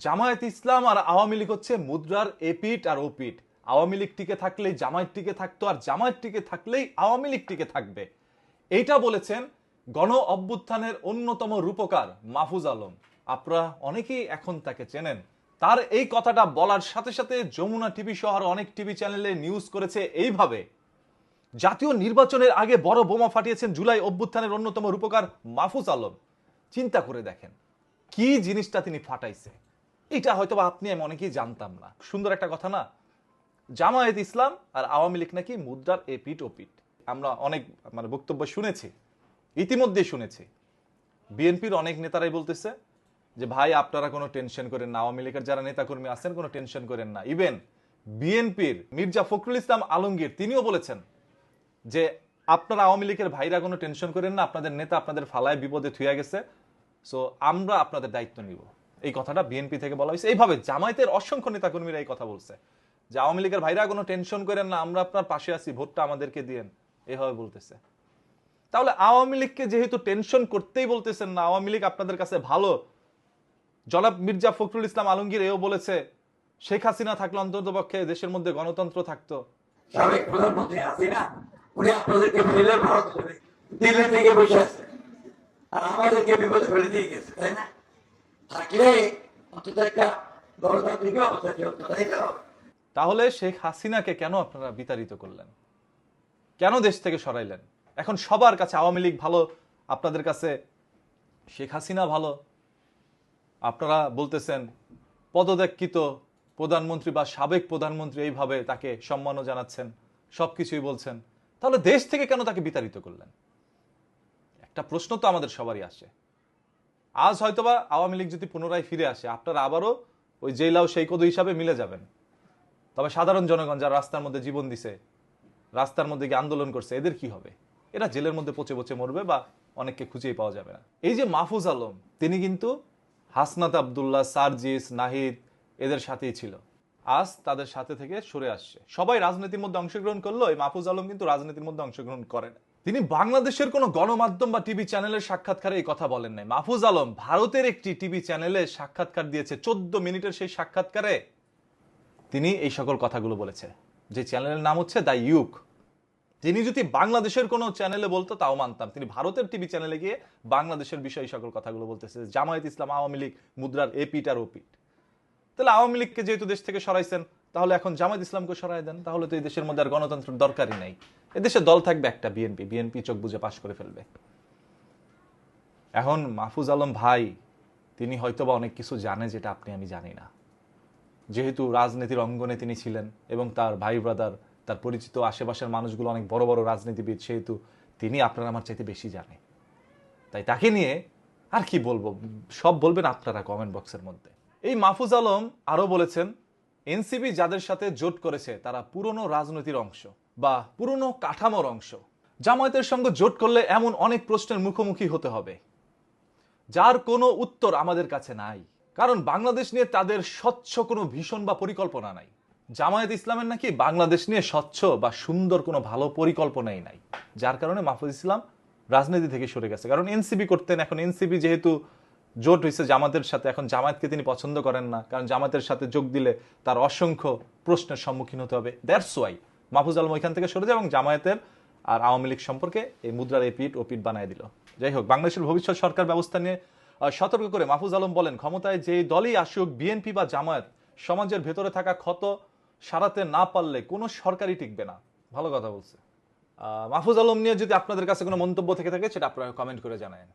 জামায়াত ইসলাম আর আওয়ামী লীগ হচ্ছে মুদ্রার এপিট আর ওপিট। আওয়ামী লীগ টিকে থাকলেই জামায়াত টিকে থাকতো, আর জামায়াত টিকে থাকলেই আওয়ামী লীগ টিকে থাকবে। এইটা বলেছেন গণ অভ্যুত্থানের অন্যতম রূপকার মাহফুজ আলম। আপনারা অনেকেই এখন তাকে চেনেন। তার এই কথাটা বলার সাথে সাথে যমুনা টিভি সহ আর অনেক টিভি চ্যানেলে নিউজ করেছে এইভাবে, জাতীয় নির্বাচনের আগে বড় বোমা ফাটিয়েছেন জুলাই অভ্যুত্থানের অন্যতম রূপকার মাহফুজ আলম। চিন্তা করে দেখেন কি জিনিসটা তিনি ফাটাইছে। এটা হয়তো আপনি আমি অনেকেই জানতাম না। সুন্দর একটা কথা না? জামায়াত ইসলাম আর আওয়ামী লীগ নাকি মুদ্রার এপিট ওপিট। আমরা অনেক বক্তব্য শুনেছি, ইতিমধ্যে শুনেছি। বিএনপির অনেক নেতারাই বলতেছে যে ভাই আপনারা কোনো টেনশন করেন না, আওয়ামী লীগের যারা নেতাকর্মী আছেন কোনো টেনশন করেন না। ইভেন বিএনপির মির্জা ফখরুল ইসলাম আলমগীর তিনিও বলেছেন যে আপনারা আওয়ামী লীগের ভাইরা কোনো টেনশন করেন না, আপনাদের নেতা আপনাদের ফালায় বিপদে থুয়া গেছে, সো আমরা আপনাদের দায়িত্ব নিব। এই কথাটা বিএনপি থেকে বলা হয়েছে। এইভাবে জামায়াতের অসংখ্য নেতাকর্মীরা এই কথা বলছে যে আওয়ামী লীগের ভাইরা কোনো টেনশন করেন না, আমরা আপনার পাশে আছি, ভোটটা আমাদেরকে দিয়েন, এইভাবে বলতেছে। তাহলে আওয়ামী লীগকে যেহেতু টেনশন করতেই বলতেছেন না, আওয়ামী লীগ আপনাদের কাছে ভালো, জনাব মির্জা ফখরুল ইসলাম আলমগীর এও বলেছে শেখ হাসিনা থাকলে অন্তত পক্ষে দেশের মধ্যে গণতন্ত্র থাকতো। সাবেক প্রধানমন্ত্রী হাসিনা উনি আপনাদেরকে ফেলে ভারত করে দিল্লি থেকে বসে আছে, আর আমাদেরকে বিপদে ফেলে দিয়ে গেছে, তাই না? থাকলে অন্তত একটা গণতান্ত্রিক অবস্থা চলতো, তাই তো? তাহলে শেখ হাসিনাকে কেন আপনারা বিতাড়িত করলেন? কেন দেশ থেকে সরাইলেন? এখন সবার কাছে আওয়ামী লীগ ভালো, আপনাদের কাছে শেখ হাসিনা ভালো। আপনারা বলতেছেন পদত্যাগকৃত প্রধানমন্ত্রী বা সাবেক প্রধানমন্ত্রী, এইভাবে তাকে সম্মানও জানাচ্ছেন, সবকিছুই বলছেন। তাহলে দেশ থেকে কেন তাকে বিতাড়িত করলেন? একটা প্রশ্ন তো আমাদের সবারই আসে। আজ হয়তোবা আওয়ামী লীগ যদি পুনরায় ফিরে আসে, আপনারা আবারও ওই জেলাও সেই কদু হিসাবে মিলে যাবেন। তবে সাধারণ জনগণ যারা রাস্তার মধ্যে জীবন দিছে, রাস্তার মধ্যে গিয়ে আন্দোলন করছে, এদের কি হবে? এরা জেলের মধ্যে পচে পচে মরবে বা অনেককে খুঁজেই পাওয়া যাবে না। এই যে মাহফুজ আলম, তিনি কিন্তু হাসনাত আবদুল্লাহ, সার্জিস, নাহিদ এদের সাথেই ছিল। আজ তাদের সাথে থেকে সরে আসছে। সবাই রাজনীতির মধ্যে অংশগ্রহণ করলো, এই মাহফুজ আলম কিন্তু রাজনীতির মধ্যে অংশগ্রহণ করেন। তিনি বাংলাদেশের কোনো গণমাধ্যম বা টিভি চ্যানেলের সাক্ষাৎকারে এই কথা বলেন নাই। মাহফুজ আলম ভারতের একটি টিভি চ্যানেলে সাক্ষাৎকার দিয়েছে, 14 মিনিটের সেই সাক্ষাৎকারে তিনি এই সকল কথাগুলো বলেছে, যে চ্যানেলের নাম হচ্ছে দ্য ইউক। তিনি যদি বাংলাদেশের কোনো চ্যানেলে বলতো তাও মানতাম, তিনি ভারতের টিভি চ্যানেলে গিয়ে বাংলাদেশের বিষয়ে সকল কথাগুলো বলতেছে। জামায়াত ইসলাম আওয়ামী লীগ মুদ্রার এপিট আর ওপিট। তাহলে আওয়ামী লীগকে যেহেতু দেশ থেকে সরাইছেন, তাহলে এখন জামায়াত ইসলামকে সরাই দেন, তাহলে তো এই দেশের মধ্যে আর গণতন্ত্রের দরকারই নাই। এদেশে দল থাকবে একটা, বিএনপি। বিএনপি চোখ বুঝে পাশ করে ফেলবে। এখন মাহফুজ আলম ভাই তিনি হয়তোবা অনেক কিছু জানে যেটা আপনি আমি জানি না। যেহেতু রাজনীতির অঙ্গনে তিনি ছিলেন এবং তার ভাই ব্রাদার, তার পরিচিত আশেপাশের মানুষগুলো অনেক বড় বড় রাজনীতিবিদ, সেহেতু তিনি আপনার আমার চাইতে বেশি জানে। তাই তাকে নিয়ে আর কি বলবো, সব বলবেন আপনারা কমেন্ট বক্সের মধ্যে। এই মাহফুজ আলম আরো বলেছেন, এনসিপি যাদের সাথে জোট করেছে তারা পুরনো রাজনীতির অংশ বা পুরনো কাঠামোর অংশ। জামায়াতের সঙ্গে জোট করলে এমন অনেক প্রশ্নের মুখোমুখি হতে হবে যার কোনো উত্তর আমাদের কাছে নাই, কারণ বাংলাদেশ নিয়ে তাদের স্বচ্ছ কোনো ভীষণ বা পরিকল্পনা নাই। জামায়াত ইসলামের নাকি বাংলাদেশ নিয়ে স্বচ্ছ বা সুন্দর কোনো ভালো পরিকল্পনাই নাই, যার কারণে মাহফুজ ইসলাম রাজনীতি থেকে সরে গেছে। কারণ এনসিপি করতেন, এখন এনসিপি যেহেতু জোট হয়েছে জামাতের সাথে, এখন জামায়াতকে তিনি পছন্দ করেন না, কারণ জামাতের সাথে যোগ দিলে তার অসংখ্য প্রশ্নের সম্মুখীন হতে হবে। দ্যাটস ওয়াই মাহফুজ আলম ওইখান থেকে সরে যায় এবং জামায়াতের আর আওয়ামী লীগ সম্পর্কে এই মুদ্রার এপিট ওপিট বানায় দিল। যাই হোক, বাংলাদেশের ভবিষ্যৎ সরকার ব্যবস্থা নিয়ে সতর্ক করে মাহফুজ আলম বলেন, ক্ষমতায় যে দলই আসুক, বিএনপি বা জামায়াত সমাজের ভেতরে থাকা ক্ষত সারাতে না পারলে কোনো সরকারই টিকবে না। ভালো কথা বলছে। মাহফুজ আলম নিয়ে যদি আপনাদের কাছে কোনো মন্তব্য থেকে থাকে সেটা আপনারা কমেন্ট করে জানায়েন।